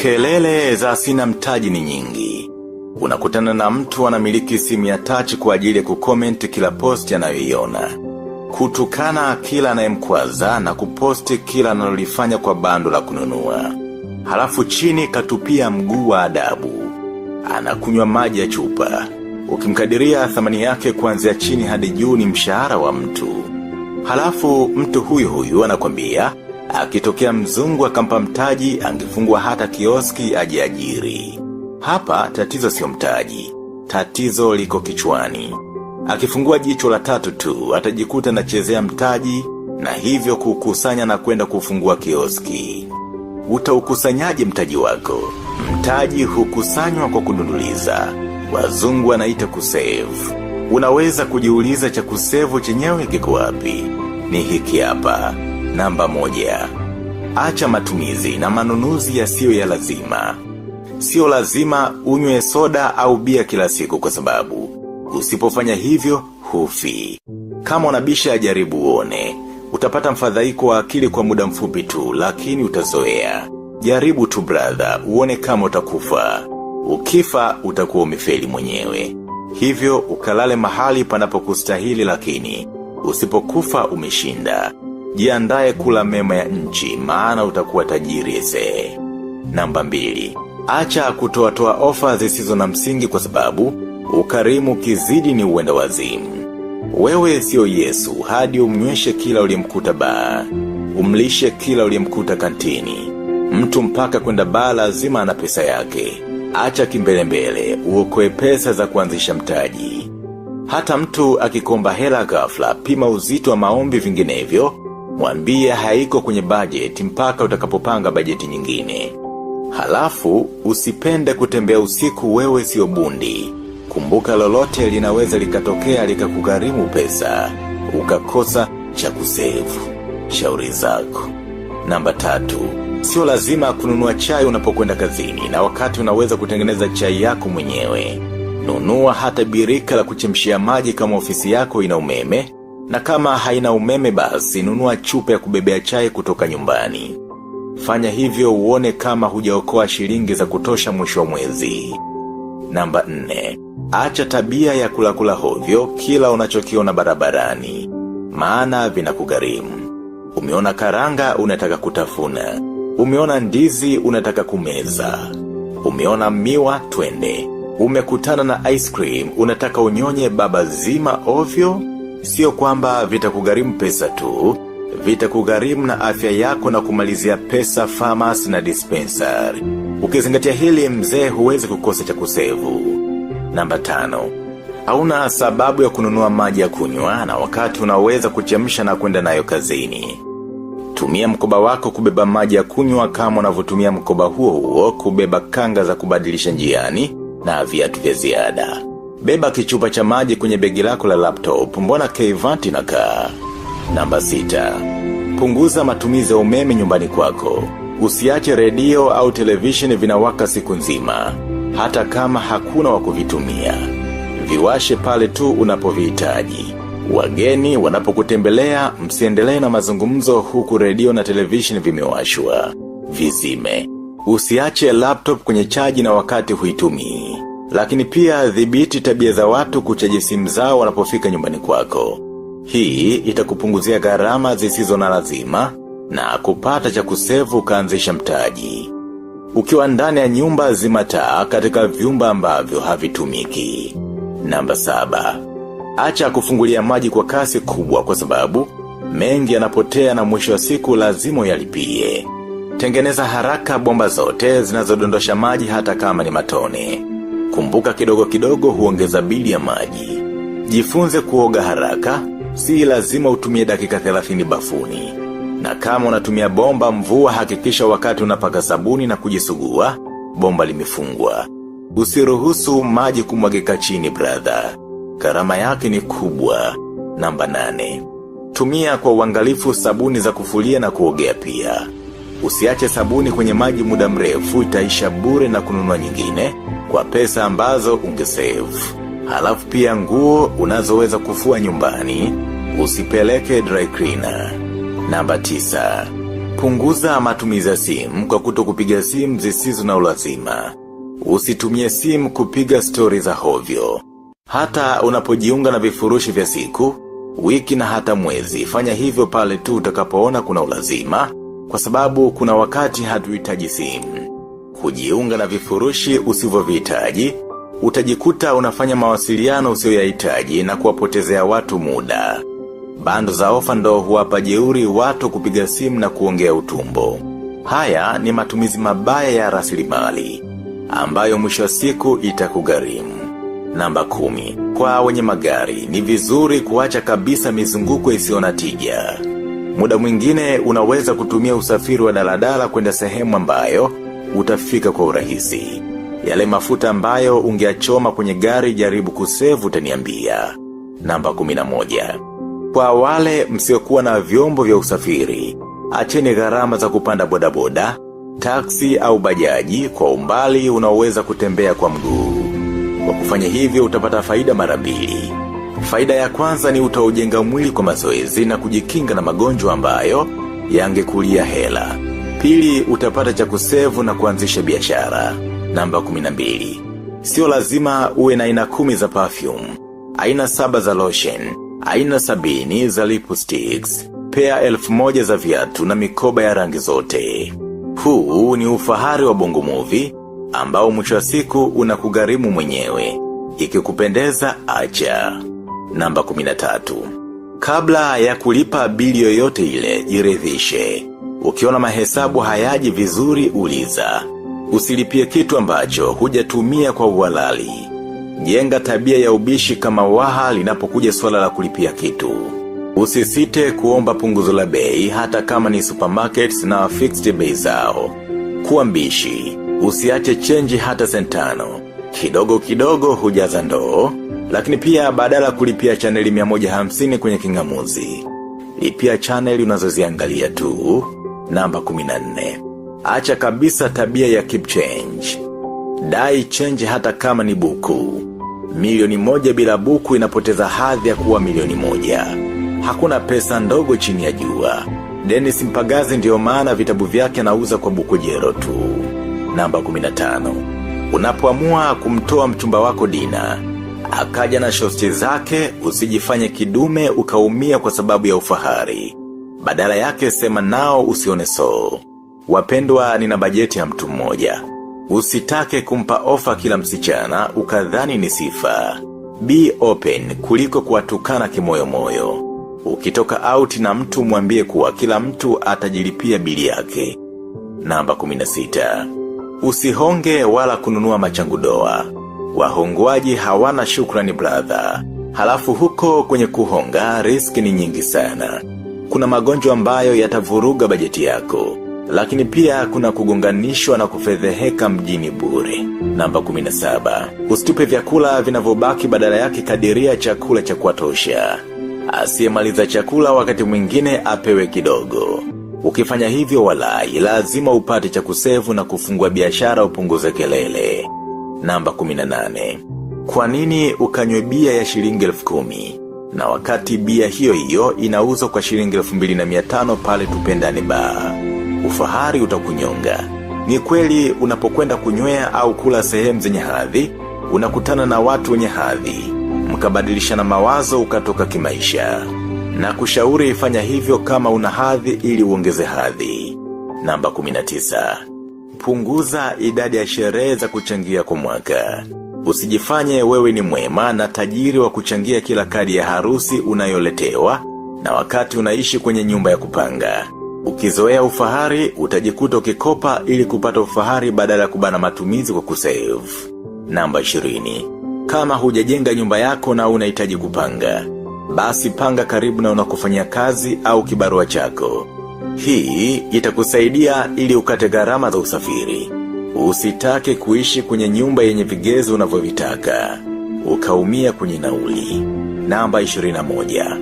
Kelele za sina mtaji ni nyingi. Unakutana na mtu anamiliki simu ya touch kwa ajili ya kucomment kila post anayoiona, kutukana kila anayemkwaza na kuposti kila analolifanya kwa bando la kununua. Halafu chini katupia mguu wa adabu. Anakunywa maji ya chupa. Ukimkadiria thamani yake kuanzia chini hadi juu ni mshahara wa mtu. Halafu mtu huyu anakwambia akitokea mzungu akampa mtaji angefungua hata kioski ajiajiri. Hapa tatizo sio mtaji. Tatizo liko kichwani. Akifungua jicho la tatu tu atajikuta anachezea mtaji na hivyo kukusanya na kwenda kufungua kioski. Utaukusanyaje mtaji wako? Mtaji hukusanywa kwa kununuliza. Wazungu wanaita kusave. Unaweza kujiuliza cha kusevu chenyewe kiko wapi? Ni hiki hapa. Namba 1. Acha matumizi na manunuzi yasiyo ya lazima. Sio lazima unywe soda au bia kila siku kwa sababu usipofanya hivyo hufi. Kama unabisha jaribu uone. Utapata mfadhaiko wa akili kwa muda mfupi tu lakini utazoea. Jaribu tu brother uone kama utakufa. Ukifa utakuwa umefeli mwenyewe. Hivyo ukalale mahali panapokustahili lakini usipokufa umeshinda. Jiandae kula mema ya nchi maana utakuwa tajiri ese. Namba 2. Acha kutoa ofa zisizo na msingi kwa sababu ukarimu kizidi ni uenda wazimu. Wewe sio Yesu hadi umnyweshe kila uliyemkuta baa. Umlishe kila uliyemkuta kantini. Mtu mpaka kwenda baa lazima ana pesa yake. Acha kimbelembele uokoe pesa za kuanzisha mtaji. Hata mtu akikomba hela ghafla pima uzito wa maombi vinginevyo. Mwambie haiko kwenye budget mpaka utakapopanga bajeti nyingine. Halafu usipende kutembea usiku wewe sio bundi. Kumbuka lolote linaweza likatokea likakugharimu pesa. Ukakosa cha kusevu. Shauri zako. Namba 3. Sio lazima kununua chai unapokwenda kazini na wakati unaweza kutengeneza chai yako mwenyewe. Nunua hata birika la kuchemshia maji kama ofisi yako ina umeme. Na kama haina umeme basi nunua chupa ya kubebea chai kutoka nyumbani. Fanya hivyo uone kama hujaokoa shilingi za kutosha mwisho wa mwezi. Namba 4. Acha tabia ya kula hovyo kila unachokiona barabarani. Maana vinakugharimu. Umeona karanga unataka kutafuna. Umeona ndizi unataka kumeza. Umeona miwa twende. Umekutana na ice cream unataka unyonye baba zima ovyo. Sio kwamba vitakugharimu pesa tu. Vitakugharimu na afya yako na kumalizia pesa pharmacy na dispensary. Ukizingatia hili mzee huwezi kukosa cha kusevu. Namba 5. Hauna sababu ya kununua maji ya kunywa na wakati unaweza kuchemsha na kwenda nayo kazini. Tumia mkoba wako kubeba maji ya kunywa kama unavyotumia mkoba huo kubeba kanga za kubadilisha njiani na viatu vya ziada. Beba kichupa cha maji kwenye begi lako la laptop, mbona K-Vant inakaa. Namba 6. Punguza matumizi ya umeme nyumbani kwako. Usiache redio au television vinawaka siku nzima, hata kama hakuna wa kuvitumia. Viwashe pale tu unapovihitaji. Wageni wanapokutembelea msiendelee na mazungumzo huku redio na television vimewashwa. Vizime. Usiache laptop kwenye chaji na wakati huitumii. Lakini pia dhibiti tabia za watu kuchaji simu zao wanapofika nyumbani kwako. Hii itakupunguzia gharama zisizo na lazima na kupata cha kusevu ukaanzisha mtaji. Ukiwa ndani ya nyumba zima taa katika vyumba ambavyo havitumiki. Namba 7. Acha kufungulia maji kwa kasi kubwa kwa sababu mengi yanapotea na mwisho wa siku lazima uyalipie. Tengeneza haraka bomba zote zinazodondosha maji hata kama ni matone. Kumbuka kidogo kidogo huongeza bili ya maji. Jifunze kuoga haraka, si lazima utumie dakika 30 bafuni. Na kama unatumia bomba mvua hakikisha wakati unapaka sabuni na kujisugua, bomba limefungwa. Usiruhusu maji kumwagika chini brother. Gharama yake ni kubwa. Namba 8. Tumia kwa uangalifu sabuni za kufulia na kuogea pia. Usiache sabuni kwenye maji muda mrefu itaisha bure na kununua nyingine kwa pesa ambazo ungesave. Halafu pia nguo unazoweza kufua nyumbani, usipeleke dry cleaner. Namba 9. Punguza matumizi ya simu kwa kutokupiga simu zisizo na ulazima. Usitumie simu kupiga stori za hovyo. Hata unapojiunga na vifurushi vya siku, wiki na hata mwezi, fanya hivyo pale tu utakapoona kuna ulazima, kwa sababu kuna wakati hatuhitaji simu. Kujiunga na vifurushi usivyovihitaji, utajikuta unafanya mawasiliano usiyoyahitaji na kuwapotezea watu muda. Bando za ofa ndo huwapa jeuri watu kupiga simu na kuongea utumbo. Haya ni matumizi mabaya ya rasilimali, ambayo mwisho wa siku itakugharimu. Namba 10. Kwa wenye magari, ni vizuri kuacha kabisa mizunguko isiyo na tija. Muda mwingine unaweza kutumia usafiri wa daladala kwenda sehemu ambayo utafika kwa urahisi. Yale mafuta ambayo ungeachoma kwenye gari, jaribu kusevu, utaniambia. Namba 11. Kwa wale msiokuwa na vyombo vya usafiri, acheni gharama za kupanda bodaboda, taksi au bajaji kwa umbali unaoweza kutembea kwa mguu. Kwa kufanya hivyo utapata faida mara mbili. Faida ya kwanza ni utaujenga mwili kwa mazoezi na kujikinga na magonjwa ambayo yangekulia hela. Pili, utapata cha kusevu na kuanzisha biashara. Namba 12. Sio lazima uwe na aina 10 za perfume, aina 7 za lotion, aina 70 za lipsticks, pea 1000 za viatu na mikoba ya rangi zote. Huu ni ufahari wa Bongo Movie ambao mwisho wa siku unakugharimu mwenyewe. Ikikupendeza acha. Namba 13. Kabla ya kulipa bili yoyote ile, jiridhishe. Ukiona mahesabu hayaji vizuri, uliza. Usilipie kitu ambacho hujatumia kwa uhalali. Jenga tabia ya ubishi kama waha linapokuja swala la kulipia kitu. Usisite kuomba punguzo la bei hata kama ni supermarkets na fixed bei zao. Kuwa mbishi, usiache chenji hata sentano. Kidogo kidogo hujaza ndoo. Lakini pia badala kulipia chaneli 150 kwenye kingamuzi, lipia chaneli unazoziangalia tu. Namba 14. Acha kabisa tabia ya keep change. Dai change hata kama ni buku. Milioni 1 bila buku inapoteza hadhi ya kuwa milioni 1. Hakuna pesa ndogo chini ya jua. Dennis Mpagazi ndio maana vitabu vyake anauza kwa buku jero tu. Namba 15. Unapoamua kumtoa mchumba wako dina, akaja na shosti zake, usijifanye kidume ukaumia kwa sababu ya ufahari. Badala yake sema nao, usione so. Wapendwa, nina bajeti ya mtu mmoja. Usitake kumpa ofa kila msichana ukadhani ni sifa. Be open kuliko kuwatukana kimoyo moyo. Ukitoka out na mtu, mwambie kuwa kila mtu atajilipia bili yake. Namba 16. Usihonge wala kununua machangudoa. Wahongwaji hawana shukrani brother. Halafu huko kwenye kuhonga riski ni nyingi sana. Kuna magonjwa ambayo yatavuruga bajeti yako, lakini pia kuna kugonganishwa na kufedheheka mjini bure. Namba 17. Usitupe vyakula vinavyobaki, badala yake kadiria chakula cha kuwatosha. Asiyemaliza chakula wakati mwingine apewe kidogo. Ukifanya hivyo walai, lazima upate cha kusevu na kufungua biashara, upunguze kelele. Namba 18. Kwa nini ukanywe bia ya shilingi 10,000 na wakati bia hiyo hiyo inauzwa kwa shilingi 2500 pale Tupendane Bar? Ufahari utakunyonga. Ni kweli unapokwenda kunywea au kula sehemu zenye hadhi, unakutana na watu wenye hadhi, mkabadilishana mawazo ukatoka kimaisha. Na kushauri ifanya hivyo kama una hadhi ili uongeze hadhi. Namba 19. Punguza idadi ya sherehe za kuchangia kwa mwaka. Usijifanye wewe ni mwema na tajiri wa kuchangia kila kadi ya harusi unayoletewa, na wakati unaishi kwenye nyumba ya kupanga. Ukizoea ufahari, utajikuta ukikopa ili kupata ufahari badala ya kubana matumizi kwa kusave. Namba 20. Kama hujajenga nyumba yako na unahitaji kupanga, basi panga karibu na unakofanyia kazi au kibarua chako. Hii itakusaidia ili ukate gharama za usafiri. Usitake kuishi kwenye nyumba yenye vigezo unavyovitaka, ukaumia kwenye nauli. Namba 21.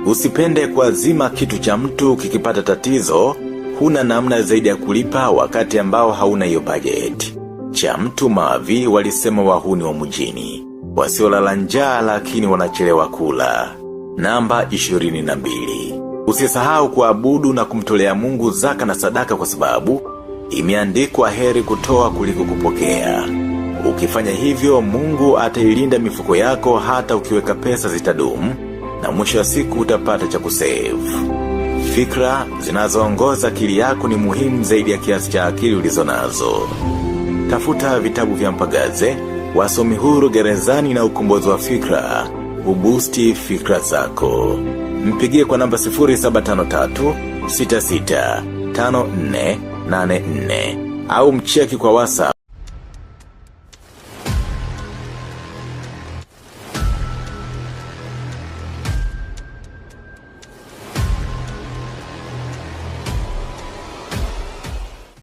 Usipende kuazima kitu cha mtu kikipata tatizo, huna namna zaidi ya kulipa wakati ambao hauna hiyo budget. Cha mtu mavi walisema wahuni wa mjini, wasiolala njaa lakini wanachelewa kula. Namba 22. Usisahau kuabudu na kumtolea Mungu zaka na sadaka kwa sababu imeandikwa heri kutoa kuliko kupokea. Ukifanya hivyo Mungu atailinda mifuko yako hata ukiweka pesa zitadumu na mwisho wa siku utapata cha kusave. Fikra zinazoongoza akili yako ni muhimu zaidi ya kiasi cha akili ulizonazo. Tafuta vitabu vya Mpagaze, Wasomi Huru Gerezani na Ukombozi wa Fikra, ubusti fikra zako. Mpigie kwa namba 0753-66-5484 au mcheki kwa WhatsApp